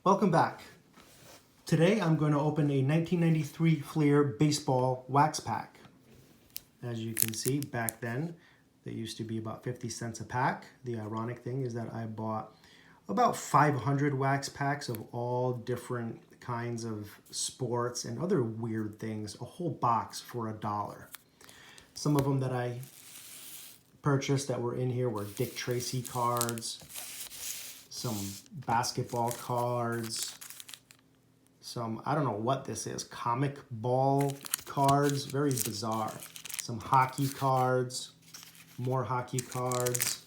Welcome back. Today I'm going to open a 1993 Fleer baseball wax pack. As you can see, back then they used to be about 50 cents a pack. The ironic thing is that I bought about 500 wax packs of all different kinds of sports and other weird things, a whole box for $1. Some of them that I purchased that were in here were Dick Tracy cards, some basketball cards, some, I don't know what this is, comic ball cards, very bizarre. Some hockey cards, more hockey cards,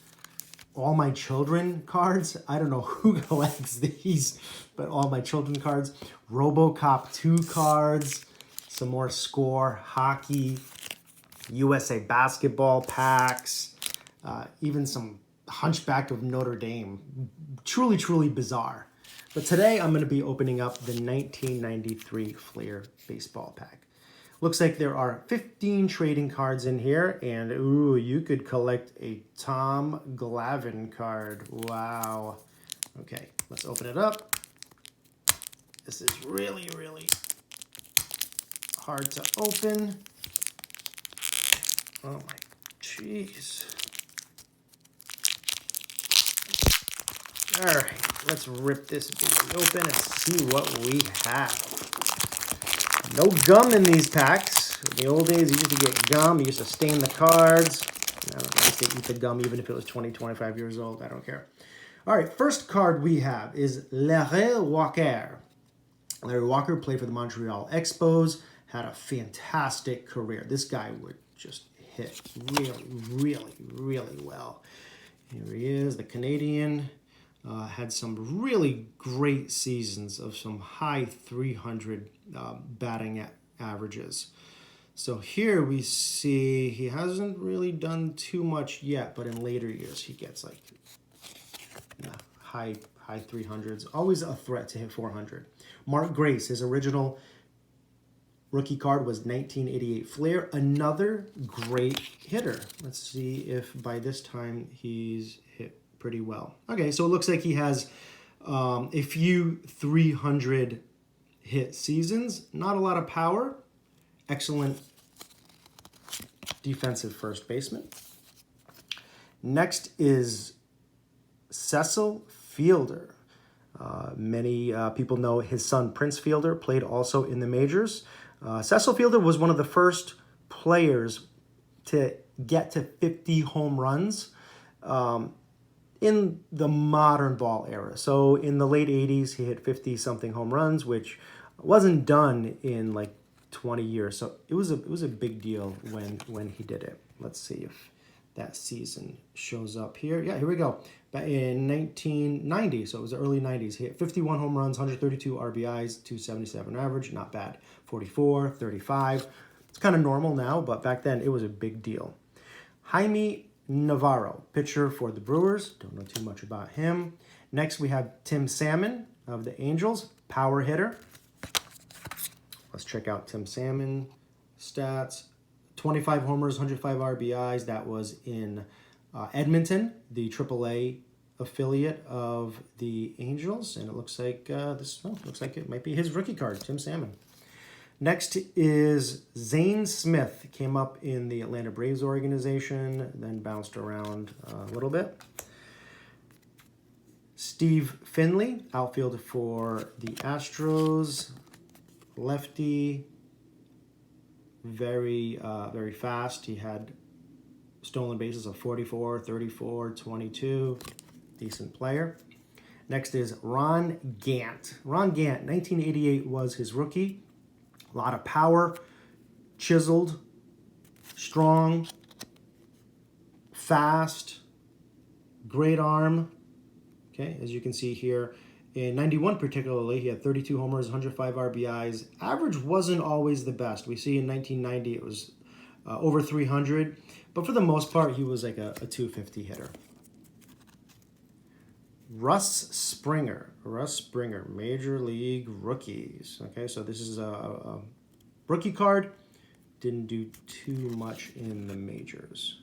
all my children cards. I don't know who collects these, but all my children cards. RoboCop 2 cards, some more Score, hockey, USA basketball packs, even some Hunchback of Notre Dame. Truly, truly bizarre. But today I'm going to be opening up the 1993 Fleer baseball pack. Looks like there are 15 trading cards in here, and ooh, you could collect a Tom Glavine card. Wow. Okay, let's open it up. This is really, really hard to open. Oh my, jeez. All right, let's rip this baby open and see what we have. No gum in these packs. In the old days, you used to get gum. You used to stain the cards. I used to eat the gum even if it was 20, 25 years old. I don't care. All right, first card we have is Larry Walker. Larry Walker played for the Montreal Expos, had a fantastic career. This guy would just hit really, really, really well. Here he is, the Canadian. Had some really great seasons of some high 300 batting averages. So here we see he hasn't really done too much yet, but in later years he gets like high 300s. Always a threat to hit 400. Mark Grace, his original rookie card was 1988 Fleer. Another great hitter. Let's see if by this time he's hit pretty well. Okay, so it looks like he has a few 300 hit seasons. Not a lot of power. Excellent defensive first baseman. Next is Cecil Fielder. Many people know his son Prince Fielder played also in the majors. Cecil Fielder was one of the first players to get to 50 home runs in the modern ball era. So in the late 80s, he hit 50-something home runs, which wasn't done in like 20 years. So it was a big deal when he did it. Let's see if that season shows up here. Yeah, here we go. Back in 1990, so it was the early 90s. He hit 51 home runs, 132 RBIs, 277 average. Not bad. 44, 35. It's kind of normal now, but back then it was a big deal. Jaime Navarro, pitcher for the Brewers. Don't know too much about him. Next, we have Tim Salmon of the Angels, power hitter. Let's check out Tim Salmon stats. 25 homers, 105 RBIs. That was in Edmonton, the AAA affiliate of the Angels. And it looks like looks like it might be his rookie card, Tim Salmon. Next is Zane Smith. Came up in the Atlanta Braves organization, then bounced around a little bit. Steve Finley, outfielder for the Astros. Lefty, very fast. He had stolen bases of 44, 34, 22. Decent player. Next is Ron Gant. Ron Gant, 1988 was his rookie. A lot of power, chiseled, strong, fast, great arm. Okay, as you can see here, in 91 particularly, he had 32 homers, 105 RBIs. Average wasn't always the best. We see in 1990 it was over 300, but for the most part, he was like a 250 hitter. Russ Springer, Major League Rookies. Okay, so this is a rookie card. Didn't do too much in the majors.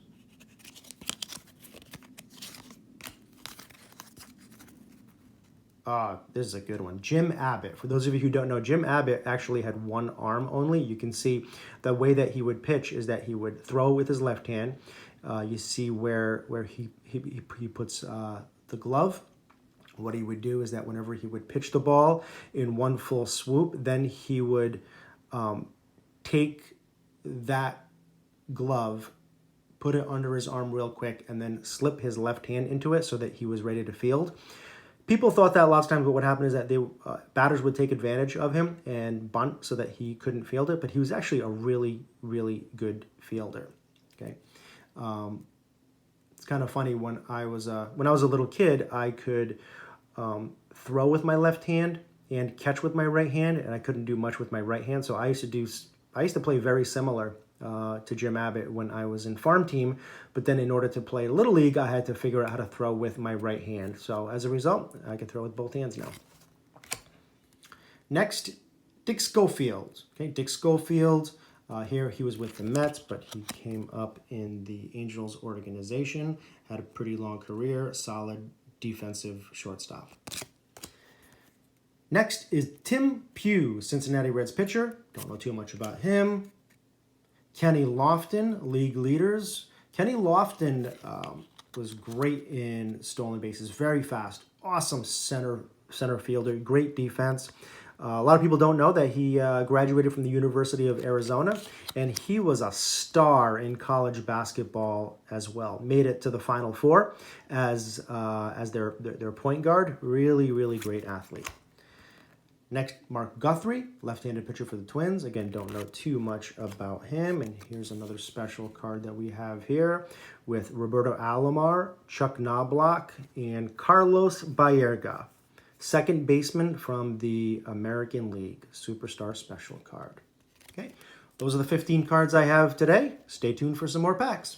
This is a good one. Jim Abbott. For those of you who don't know, Jim Abbott actually had one arm only. You can see the way that he would pitch is that he would throw with his left hand. You see where he puts the glove. What he would do is that whenever he would pitch the ball in one full swoop, then he would take that glove, put it under his arm real quick, and then slip his left hand into it so that he was ready to field. People thought that lots of times, but what happened is that batters would take advantage of him and bunt so that he couldn't field it, but he was actually a really, really good fielder. Okay, it's kind of funny, when I was a little kid, I could throw with my left hand and catch with my right hand, and I couldn't do much with my right hand, so I used to play very similar to Jim Abbott when I was in farm team, but then in order to play Little League, I had to figure out how to throw with my right hand. So as a result, I can throw with both hands now. Next, Dick Schofield. Okay, Dick Schofield, here he was with the Mets, but he came up in the Angels organization, had a pretty long career, solid defensive shortstop. Next is Tim Pugh, Cincinnati Reds pitcher. Don't know too much about him. Kenny Lofton, league leaders. Kenny Lofton was great in stolen bases, very fast, awesome center fielder, great defense. A lot of people don't know that he graduated from the University of Arizona, and he was a star in college basketball as well. Made it to the Final Four as their point guard. Really, really great athlete. Next, Mark Guthrie, left-handed pitcher for the Twins. Again, don't know too much about him. And here's another special card that we have here with Roberto Alomar, Chuck Knobloch, and Carlos Baerga, second baseman from the American League. Superstar special card. Okay, those are the 15 cards I have today. Stay tuned for some more packs.